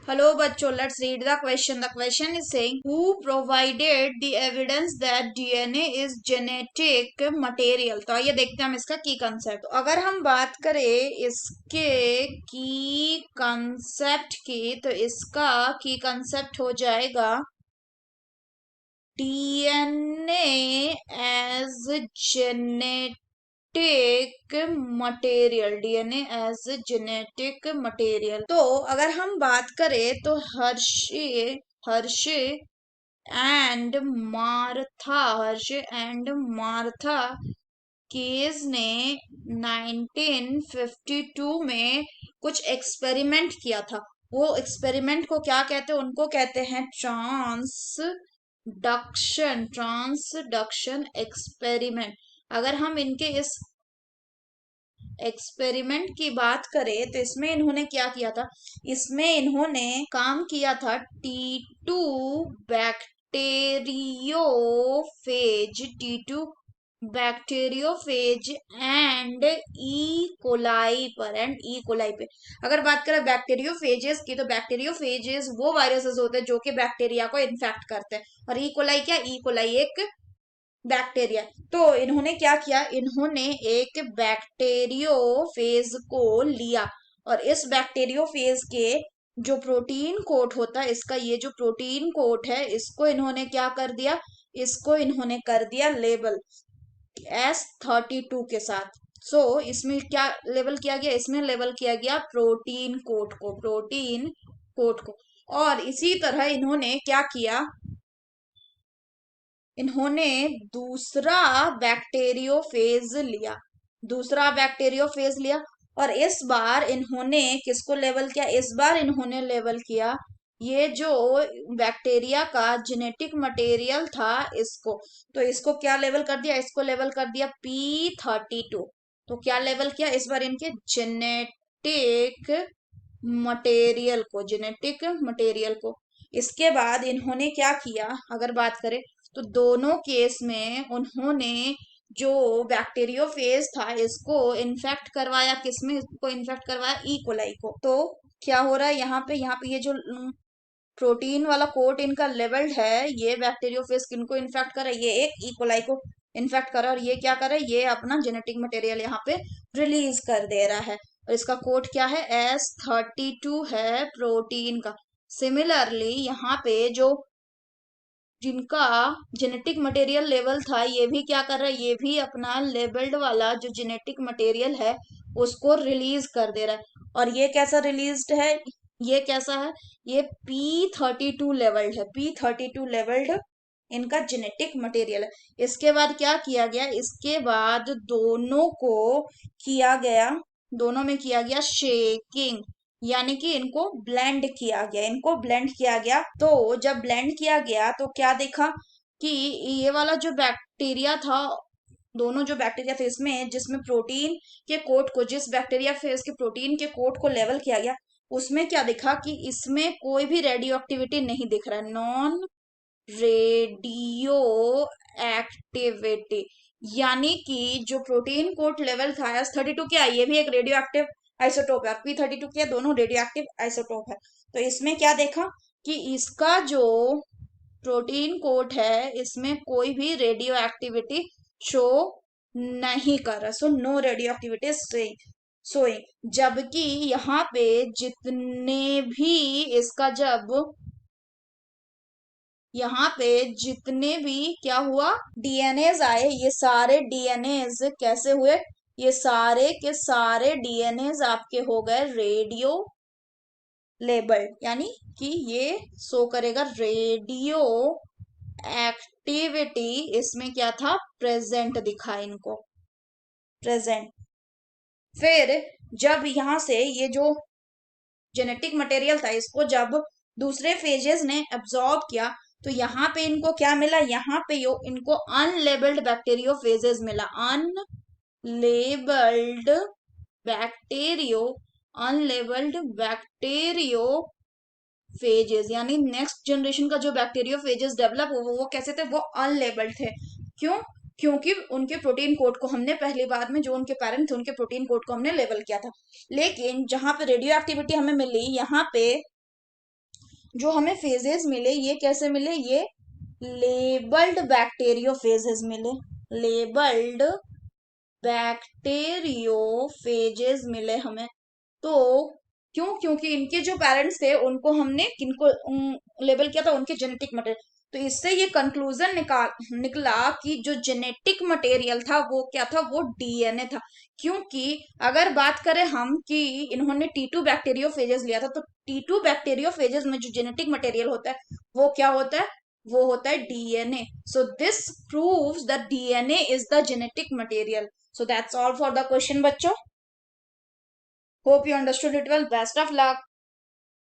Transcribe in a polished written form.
Hello बच्चों, let's read the question. The question is saying who provided the evidence that DNA is genetic material. तो आइए देखते हैं हम इसका की कंसेप्ट. तो अगर हम बात करें इसके की कंसेप्ट की, तो इसका की कंसेप्ट हो जाएगा DNA as genetic material. DNA as genetic material. तो अगर हम बात करें तो हर्ष एंड मार्था केज ने 1952 में कुछ एक्सपेरिमेंट किया था. वो एक्सपेरिमेंट को क्या कहते हैं? उनको कहते हैं ट्रांसडक्शन एक्सपेरिमेंट. अगर हम इनके इस एक्सपेरिमेंट की बात करें तो इसमें इन्होंने क्या किया था? इसमें इन्होंने काम किया था T2 bacteriophage and E coli पे. अगर बात करें बैक्टीरियोफेजेस की, तो बैक्टीरियोफेजेस वो वायरसेस होते हैं जो कि बैक्टीरिया को इन्फेक्ट करते हैं. और ई कोलाई क्या? ई कोलाई एक बैक्टीरिया. तो इन्होंने क्या किया? इन्होंने एक बैक्टीरियोफेज को लिया और इस बैक्टीरियोफेज के जो प्रोटीन कोट होता है, इसका ये जो प्रोटीन कोट है, इसको इन्होंने क्या कर दिया? इसको इन्होंने कर दिया लेबल S32 के साथ. इसमें क्या लेबल किया गया? इसमें लेबल किया गया प्रोटीन कोट को. और इसी तरह इन्होंने क्या किया? इन्होंने दूसरा बैक्टीरियोफेज लिया और इस बार इन्होंने किसको लेवल किया? इस बार इन्होंने लेवल किया ये जो बैक्टीरिया का जेनेटिक मटेरियल था, इसको. तो इसको क्या लेवल कर दिया? इसको लेवल कर दिया P32. तो क्या लेवल किया इस बार? इनके जेनेटिक मटेरियल को. इसके बाद इन्होंने क्या किया? अगर बात करें तो दोनों केस में उन्होंने जो बैक्टीरियोफेज था, इसको इन्फेक्ट करवाया. किसमें इसको इन्फेक्ट करवाया? ई कोलाई को. तो क्या हो रहा है यहाँ पे ये जो प्रोटीन वाला कोट इनका लेवल्ड है, ये बैक्टीरियोफेज किनको इन्फेक्ट कर रहा है? ये एक ई कोलाई को इन्फेक्ट कर रहा है. और ये क्या कर रहा है? ये अपना जेनेटिक मटेरियल यहाँ पे रिलीज कर दे रहा है. और इसका कोड क्या है? S32 है प्रोटीन का. सिमिलरली यहाँ पे जो जिनका जेनेटिक मटेरियल लेवल था, ये भी क्या कर रहा है? ये भी अपना लेबल्ड वाला जो जेनेटिक मटेरियल है उसको रिलीज कर दे रहा है. और ये कैसा रिलीज्ड है? ये कैसा है? ये P32 लेवल्ड है. P32 लेवल्ड इनका जेनेटिक मटेरियल है. इसके बाद क्या किया गया? इसके बाद दोनों में किया गया शेकिंग. यानी कि इनको ब्लेंड किया गया. तो जब ब्लेंड किया गया तो क्या देखा कि ये वाला जो बैक्टीरिया था, दोनों जो बैक्टीरिया थे, इसमें जिसमें प्रोटीन के कोट को, जिस बैक्टीरिया फेज के प्रोटीन के कोट को लेवल किया गया, उसमें क्या दिखा कि इसमें कोई भी रेडियो एक्टिविटी नहीं दिख रहा है. Non radio activity. यानी कि जो प्रोटीन कोट लेवल था S32 क्या? ये भी एक रेडियो एक्टिव आइसोटोप है. P32 क्या? दोनों रेडियो एक्टिव आइसोटोप है. तो इसमें क्या देखा कि इसका जो प्रोटीन कोट है, इसमें कोई भी रेडियो एक्टिविटी शो नहीं कर रहा. No radioactivity showing. जबकि यहाँ पे जितने भी इसका जब यहाँ पे जितने भी क्या हुआ? डीएनएज आए. ये सारे डीएनएज कैसे हुए? ये सारे के सारे डीएनएज आपके हो गए रेडियो लेबल्ड. यानी कि ये शो करेगा रेडियो एक्टिविटी. इसमें क्या था? प्रेजेंट दिखा इनको, प्रेजेंट. फिर जब यहाँ से ये जो जेनेटिक मटेरियल था, इसको जब दूसरे फेजेस ने एब्जॉर्ब किया, तो यहाँ पे इनको क्या मिला? यहाँ पे इनको अनलेबल्ड बैक्टीरियोफेजेस मिला. Unlabelled bacteriophages. यानी नेक्स्ट जनरेशन का जो बैक्टीरियोफेजेस डेवलप हुआ, वो कैसे थे? वो अनलेबल्ड थे. क्यों? क्योंकि उनके प्रोटीन कोड को हमने पहली बार में, जो उनके पेरेंट थे, उनके प्रोटीन कोड को हमने लेबल किया था. लेकिन जहां पे रेडियो एक्टिविटी हमें मिली, यहाँ पे जो हमें फेजेस मिले ये कैसे मिले, ये लेबल्ड बैक्टीरियोफेजेस मिले, लेबल्ड बैक्टीरियोफेजेस मिले हमें। तो क्यों, क्योंकि इनके जो पेरेंट्स थे उनको हमने किनको लेबल किया था, उनके जेनेटिक मटेरियल। तो इससे ये कंक्लूजन निकला कि जो जेनेटिक मटेरियल था वो क्या था, वो डीएनए था। क्योंकि अगर बात करें हम कि इन्होंने T2 बैक्टीरियोफेजेस लिया था, तो T2 बैक्टीरियोफेजेस में जो जेनेटिक मटेरियल होता है वो क्या होता है, वो होता है DNA. So this proves that DNA is the genetic material. So that's all for the question, बच्चों. Hope you understood it well. Best of luck.